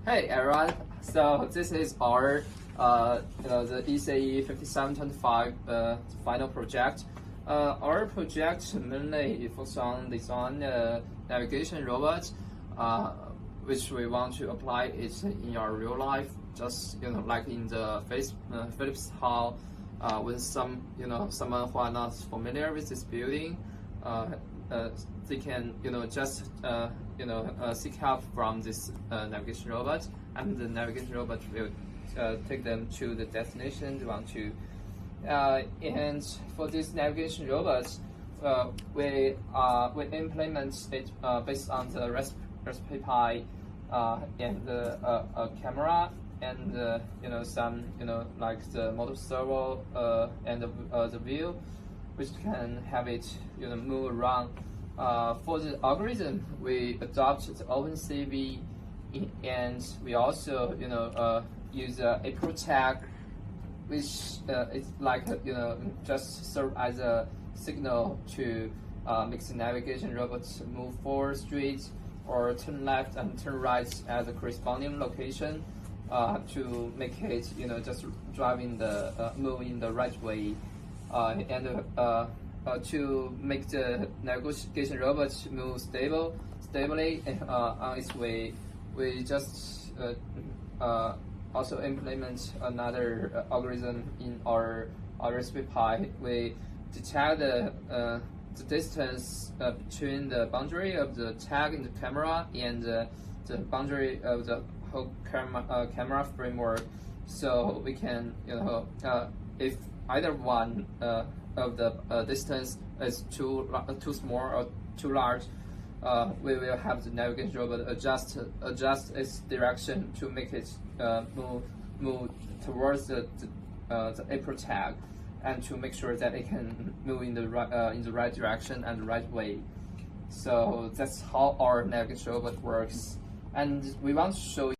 Hey everyone, so this is our the ECE 5725 final project. Our project mainly focuses on design navigation robots, which we want to apply it in your real life. Just like in the Phillips hall, when someone who are not familiar with this building, they can just seek help from this navigation robot, and the navigation robot will take them to the destination they want to. And for this navigation robot, we implement it based on the Raspberry Pi and a camera and some like the motor servo and the wheel, which can have it move around. For the algorithm, we adopt the OpenCV, and we also use apriltag, which is like just serve as a signal to make the navigation robot move forward straight or turn left and turn right at the corresponding location to make it just driving moving the right way. To make the navigation robot move stably on its way, we just also implement another algorithm in our Raspberry Pi. We detect the distance between the boundary of the tag in the camera and the boundary of the whole camera framework, so we can if either one of the distance is too small or too large, we will have the navigation robot adjust its direction to make it move towards the apriltag, and to make sure that it can move in the right direction and the right way. So that's how our navigation robot works, and we want to show